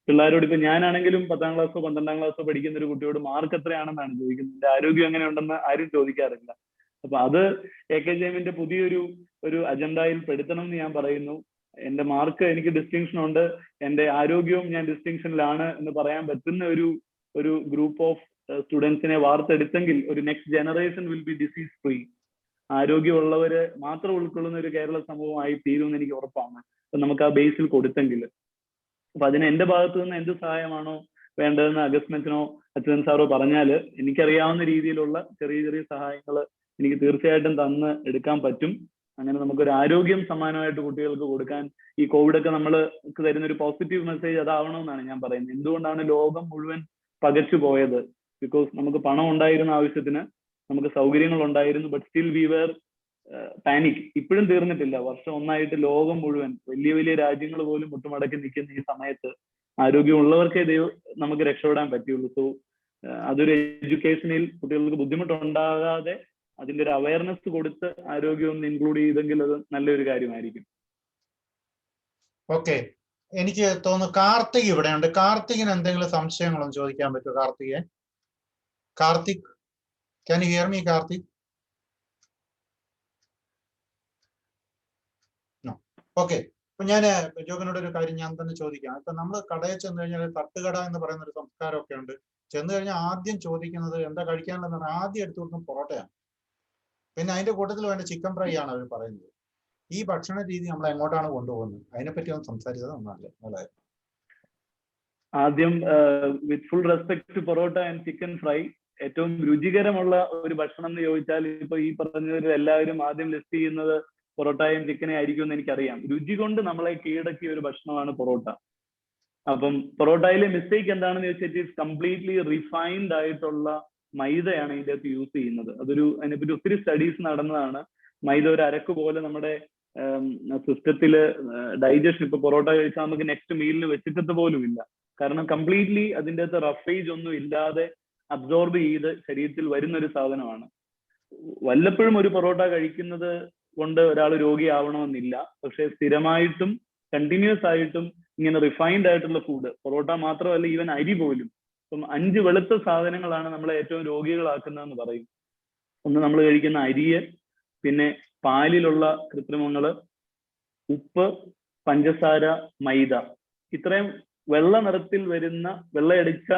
പിള്ളേരോട്, ഇപ്പൊ ഞാനാണെങ്കിലും 10ാം ക്ലാസ്സോ 12ാം ക്ലാസ്സോ പഠിക്കുന്ന ഒരു കുട്ടിയോട് മാർക്ക് എത്രയാണെന്നാണ് ചോദിക്കുന്നത്. എന്റെ ആരോഗ്യം എങ്ങനെ ഉണ്ടെന്ന് ആരും ചോദിക്കാറില്ല. അപ്പൊ അത് AKJM പുതിയൊരു അജണ്ടയിൽ പെടുത്തണം എന്ന് ഞാൻ പറയുന്നു. എന്റെ മാർക്ക് എനിക്ക് ഡിസ്റ്റിങ്ഷൻ ഉണ്ട്, എന്റെ ആരോഗ്യവും ഞാൻ ഡിസ്റ്റിങ്ഷനിലാണ് എന്ന് പറയാൻ പറ്റുന്ന ഒരു ഗ്രൂപ്പ് ഓഫ് സ്റ്റുഡൻസിനെ വാർത്തെടുത്തെങ്കിൽ ഒരു next generation will be disease free. ആരോഗ്യമുള്ളവര് മാത്രം ഉൾക്കൊള്ളുന്ന ഒരു കേരള സമൂഹമായി തീരുമെന്ന് എനിക്ക് ഉറപ്പാണ്. അപ്പൊ നമുക്ക് ആ ബേസിൽ കൊടുത്തെങ്കിൽ. അപ്പൊ അതിന് എന്റെ ഭാഗത്തു നിന്ന് എന്ത് സഹായമാണോ വേണ്ടതെന്ന് അഗസ്റ്റ്മെന്റിനോ അച്യുതൻ സാറോ പറഞ്ഞാല് എനിക്കറിയാവുന്ന രീതിയിലുള്ള ചെറിയ ചെറിയ സഹായങ്ങൾ എനിക്ക് തീർച്ചയായിട്ടും തന്ന് എടുക്കാൻ പറ്റും. അങ്ങനെ നമുക്കൊരു ആരോഗ്യം സമാനമായിട്ട് കുട്ടികൾക്ക് കൊടുക്കാൻ ഈ കോവിഡൊക്കെ നമ്മൾക്ക് തരുന്ന ഒരു പോസിറ്റീവ് മെസ്സേജ് അതാവണമെന്നാണ് ഞാൻ പറയുന്നത്. എന്തുകൊണ്ടാണ് ലോകം മുഴുവൻ പകച്ചു പോയത്? ബിക്കോസ് നമുക്ക് പണം ഉണ്ടായിരുന്ന ആവശ്യത്തിന്, നമുക്ക് സൗകര്യങ്ങൾ ഉണ്ടായിരുന്നു, but still we were panic. ഇപ്പോഴും തീർന്നിട്ടില്ല. വർഷം ഒന്നായിട്ട് ലോകം മുഴുവൻ വലിയ വലിയ രാജ്യങ്ങൾ പോലും മുട്ടുമടക്കി നിൽക്കുന്ന ഈ സമയത്ത് ആരോഗ്യമുള്ളവർക്കേ നമുക്ക് രക്ഷപ്പെടാൻ പറ്റുള്ളൂ. സോ അതൊരു എഡ്യൂക്കേഷനിൽ കുട്ടികൾക്ക് ബുദ്ധിമുട്ടുണ്ടാകാതെ അതിന്റെ ഒരു അവയർനെസ് കൊടുത്ത് ആരോഗ്യം ഒന്ന് ഇൻക്ലൂഡ് ചെയ്തെങ്കിൽ അത് നല്ലൊരു കാര്യമായിരിക്കും. ഓക്കെ, എനിക്ക് തോന്നുന്നു കാർത്തിക് ഇവിടെയുണ്ട്. കാർത്തികിന് എന്തെങ്കിലും സംശയങ്ങളൊന്നും ചോദിക്കാൻ പറ്റുമോ? Karthik, can you here me Karthik? Okay, അപ്പൊ ഞാൻ ജോബിനോട് ഒരു കാര്യം ഞാൻ തന്നെ ചോദിക്കാം. ഇപ്പൊ നമ്മൾ കടയിൽ ചെന്ന് കഴിഞ്ഞാൽ തട്ടുകട എന്ന് പറയുന്ന ഒരു സംസ്കാരമൊക്കെ ഉണ്ട്. ചെന്ന് കഴിഞ്ഞാൽ ആദ്യം ചോദിക്കുന്നത് എന്താ കഴിക്കാനുള്ളതെന്ന് പറഞ്ഞാൽ ആദ്യം എടുത്തു കൊടുക്കും പൊറോട്ടയാണ്. പിന്നെ അതിന്റെ കൂട്ടത്തിൽ വേണ്ട ചിക്കൻ ഫ്രൈ ആണ് അവർ പറയുന്നത്. ഈ ഭക്ഷണ രീതി നമ്മൾ എങ്ങോട്ടാണ് കൊണ്ടുപോകുന്നത്? അതിനെപ്പറ്റി ഒന്ന് സംസാരിച്ചത് നല്ലതായിരുന്നു. ആദ്യം with full respect, parotta and chicken fry ഏറ്റവും രുചികരമുള്ള ഒരു ഭക്ഷണം എന്ന് ചോദിച്ചാൽ ഇപ്പൊ ഈ പറഞ്ഞതിൽ എല്ലാവരും ആദ്യം ലിസ്റ്റ് ചെയ്യുന്നത് പൊറോട്ടയും ചിക്കനെ ആയിരിക്കും എന്ന് എനിക്കറിയാം. രുചി കൊണ്ട് നമ്മളെ കീഴടക്കിയ ഒരു ഭക്ഷണമാണ് പൊറോട്ട. അപ്പം പൊറോട്ടയിലെ മിസ്റ്റേക്ക് എന്താണെന്ന് ചോദിച്ചാൽ ഇറ്റ് ഈസ് കംപ്ലീറ്റ്ലി റിഫൈൻഡ് ആയിട്ടുള്ള മൈദയാണ് ഇതിന്റെ അകത്ത് യൂസ് ചെയ്യുന്നത്. അതിനെപ്പറ്റി ഒത്തിരി സ്റ്റഡീസ് നടന്നതാണ്. മൈദ ഒരു അരക്ക് പോലെ നമ്മുടെ സിസ്റ്റത്തില് ഡൈജഷൻ, ഇപ്പൊ പൊറോട്ട കഴിച്ചാൽ നമുക്ക് നെക്സ്റ്റ് മീലിന് വെച്ചിട്ട് പോലും ഇല്ല. കാരണം കംപ്ലീറ്റ്ലി അതിൻ്റെ അകത്ത് റഫേജ് ഒന്നും ഇല്ലാതെ അബ്സോർബ് ചെയ്ത് ശരീരത്തിൽ വരുന്ന ഒരു സാധനമാണ്. വല്ലപ്പോഴും ഒരു പൊറോട്ട കഴിക്കുന്നത് കൊണ്ട് ഒരാൾ രോഗിയാവണമെന്നില്ല. പക്ഷെ സ്ഥിരമായിട്ടും കണ്ടിന്യൂസ് ആയിട്ടും ഇങ്ങനെ റിഫൈൻഡ് ആയിട്ടുള്ള ഫുഡ്, പൊറോട്ട മാത്രമല്ല ഈവൻ അരി പോലും, ഇപ്പം 5 വെളുത്ത സാധനങ്ങളാണ് നമ്മളെ ഏറ്റവും രോഗികളാക്കുന്നതെന്ന് പറയും. ഒന്ന് നമ്മൾ കഴിക്കുന്ന അരിയ്, പിന്നെ പാലിലുള്ള കൃത്രിമങ്ങള്, ഉപ്പ്, പഞ്ചസാര, മൈദ. ഇത്രയും വെള്ള നിറത്തിൽ വരുന്ന, വെള്ളയടിച്ച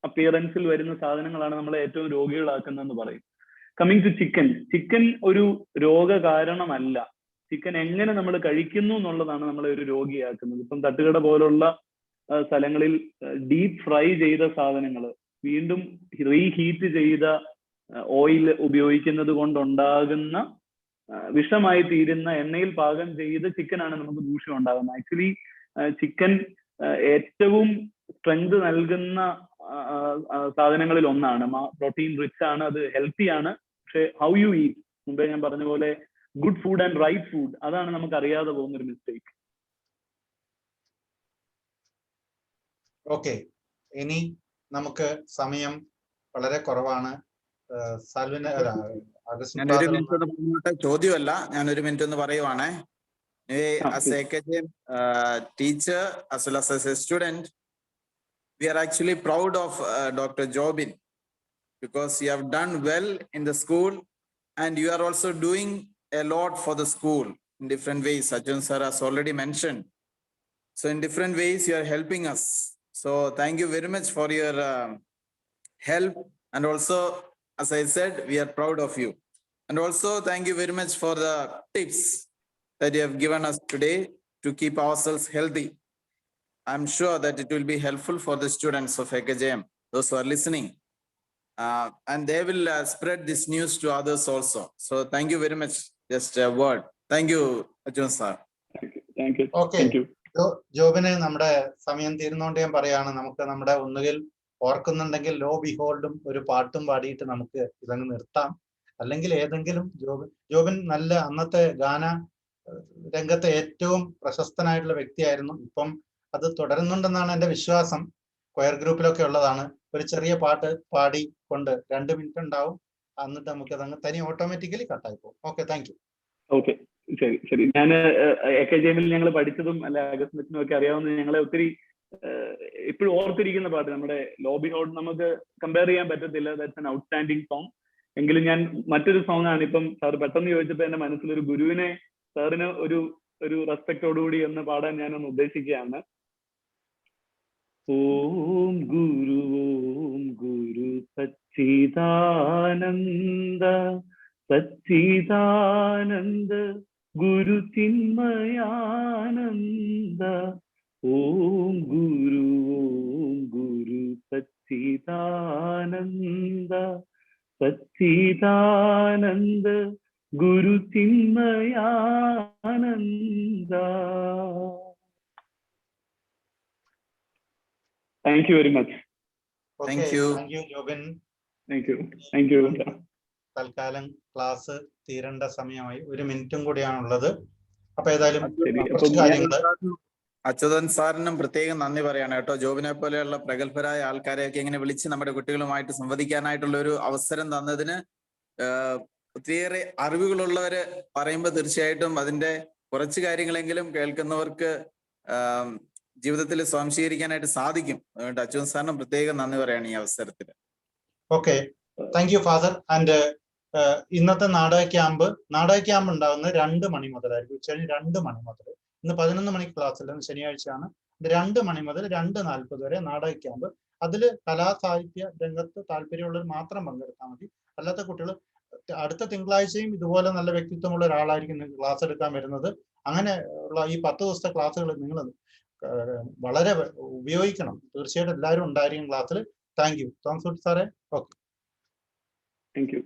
അപ്പിയറൻസിൽ വരുന്ന സാധനങ്ങളാണ് നമ്മളെ ഏറ്റവും രോഗികളാക്കുന്നതെന്ന് പറയും. കമ്മിങ് ടു ചിക്കൻ ഒരു രോഗകാരണമല്ല. ചിക്കൻ എങ്ങനെ നമ്മൾ കഴിക്കുന്നു എന്നുള്ളതാണ് നമ്മളെ ഒരു രോഗിയാക്കുന്നത്. ഇപ്പം തട്ടുകട പോലുള്ള സ്ഥലങ്ങളിൽ ഡീപ് ഫ്രൈ ചെയ്ത സാധനങ്ങൾ, വീണ്ടും റീഹീറ്റ് ചെയ്ത ഓയിൽ ഉപയോഗിക്കുന്നത് കൊണ്ടുണ്ടാകുന്ന വിഷമായി തീരുന്ന എണ്ണയിൽ പാകം ചെയ്ത ചിക്കനാണ് നമുക്ക് ദൂഷ്യം ഉണ്ടാകുന്നത്. ആക്ച്വലി ചിക്കൻ ഏറ്റവും സ്ട്രെങ്ത് നൽകുന്ന സാധനങ്ങളിൽ ഒന്നാണ്. പ്രോട്ടീൻ റിച്ച് ആണ്, അത് ഹെൽത്തി ആണ്. പക്ഷെ ഹൗ യു ഈറ്റ്, മുമ്പേ ഞാൻ പറഞ്ഞ പോലെ good food and right food, അതാണ് നമുക്ക് അറിയാതെ പോകുന്ന ഒരു മിസ്റ്റേക്ക്. ഓക്കെ, ഇനി നമുക്ക് സമയം വളരെ കുറവാണ്. ഞാനൊരു മിനിറ്റ് ഒന്ന് പറഞ്ഞോട്ടെ, ചോദ്യമല്ല, ഞാനൊരു മിനിറ്റ് ഒന്ന് പറയുവാണേ. As a AKGM teacher as well as a student, we are actually proud of Dr. Jobin, because you have done well in the school and you are also doing a lot for the school in different ways. Arjun sir has already mentioned. So in different ways you are helping us. So thank you very much for your help, and also, as I said, we are proud of you. And also thank you very much for the tips that you have given us today to keep ourselves healthy. I'm sure that it will be helpful for the students of AKGM, those who are listening, and they will spread this news to others also. So thank you very much. Just a word. Thank you, Arjun sir. Thank you. Okay. Thank you. ജോബിന് നമ്മുടെ സമയം തീരുന്നോണ്ട് ഞാൻ പറയാണ്, നമുക്ക് നമ്മുടെ ഒന്നുകിൽ ഓർക്കുന്നുണ്ടെങ്കിൽ law ബിഹോൾഡും ഒരു പാട്ടും പാടിയിട്ട് നമുക്ക് ഇതങ്ങ് നിർത്താം. അല്ലെങ്കിൽ ഏതെങ്കിലും ജോബിൻ നല്ല അന്നത്തെ ഗാന രംഗത്തെ ഏറ്റവും പ്രശസ്തനായിട്ടുള്ള വ്യക്തിയായിരുന്നു. ഇപ്പം അത് തുടരുന്നുണ്ടെന്നാണ് എൻ്റെ വിശ്വാസം. കൊയർ ഗ്രൂപ്പിലൊക്കെ ഉള്ളതാണ്. ഒരു ചെറിയ പാട്ട് പാടിക്കൊണ്ട് 2 മിനിറ്റ് ഉണ്ടാവും, എന്നിട്ട് നമുക്ക് അതങ്ങ് തനി ഓട്ടോമാറ്റിക്കലി കട്ടായി പോകും. Okay, thank U. ഓക്കെ, ശരി. ഞാൻ AKGM-ൽ ഞങ്ങൾ പഠിച്ചതും അല്ല അഗസ്റ്റിനും ഒക്കെ അറിയാവുന്ന ഞങ്ങളെ ഒത്തിരി ഇപ്പോഴും ഓർത്തിരിക്കുന്ന പാട്ട് നമ്മുടെ ലോബിനോട് നമുക്ക് കമ്പയർ ചെയ്യാൻ പറ്റത്തില്ല. That's an outstanding song. എങ്കിലും ഞാൻ മറ്റൊരു സോങ് ആണ് ഇപ്പം സാർ പെട്ടെന്ന് ചോദിച്ചപ്പോൾ എന്റെ മനസ്സിലൊരു ഗുരുവിനെ, സാറിന് ഒരു റെസ്പെക്റ്റോടുകൂടി എന്ന് പാടാൻ ഞാനൊന്ന് ഉദ്ദേശിക്കുകയാണ്. ഓം ഗുരു സച്ചിദാനന്ദ സച്ചിദാനന്ദ ഗുരു ചിന്മയാനന്ദ. ഓം ഗുരു സച്ചിദാനന്ദ സച്ചിദാനന്ദ ഗുരു Chinmayananda. Thank you very much. Thank you. Thank you, Jobin. Thank you. തൽക്കാലം ക്ലാസ് തീരേണ്ട സമയമായി. 1 മിനിറ്റും കൂടിയാണുള്ളത്. അപ്പൊ ഏതായാലും കുറച്ച് കാര്യങ്ങൾ അച്യുതൻ സാറിനും പ്രത്യേകം നന്ദി പറയാണ് കേട്ടോ. ജോബിനെ പോലെയുള്ള പ്രഗത്ഭരായ ആൾക്കാരെയൊക്കെ ഇങ്ങനെ വിളിച്ച് നമ്മുടെ കുട്ടികളുമായിട്ട് സംവദിക്കാനായിട്ടുള്ള ഒരു അവസരം തന്നതിന്. ഒത്തിരിയേറെ അറിവുകളുള്ളവര് പറയുമ്പോൾ തീർച്ചയായിട്ടും അതിന്റെ കുറച്ച് കാര്യങ്ങളെങ്കിലും കേൾക്കുന്നവർക്ക് ജീവിതത്തിൽ സ്വാംശീകരിക്കാനായിട്ട് സാധിക്കും. അതുകൊണ്ട് അച്യുതൻ സാറിനും പ്രത്യേകം നന്ദി പറയാണ് ഈ അവസരത്തിൽ. Okay, thank you father. And ഇന്നത്തെ നാടക ക്യാമ്പ് ഉണ്ടാകുന്നത് 2 മണി മുതലായിരിക്കും. ഉച്ചകഴിഞ്ഞ് 2 മണി മുതൽ. ഇന്ന് 11 മണിക്ക് ക്ലാസ് ഇല്ല, ശനിയാഴ്ചയാണ്. 2 മണി മുതൽ 2:40 വരെ നാടക ക്യാമ്പ്. അതിൽ കലാസാഹിത്യ രംഗത്ത് താല്പര്യമുള്ളവർ മാത്രം പങ്കെടുത്താൽ മതി. അല്ലാത്ത കുട്ടികൾ അടുത്ത തിങ്കളാഴ്ചയും ഇതുപോലെ നല്ല വ്യക്തിത്വമുള്ള ഒരാളായിരിക്കും ക്ലാസ് എടുക്കാൻ വരുന്നത്. അങ്ങനെ ഉള്ള ഈ 10 ദിവസത്തെ ക്ലാസ്സുകൾ നിങ്ങൾ വളരെ ഉപയോഗിക്കണം. തീർച്ചയായിട്ടും എല്ലാവരും ഉണ്ടായിരിക്കും ക്ലാസ്സിൽ. താങ്ക് യു തോമസ് സാറേ. Okay, thank U.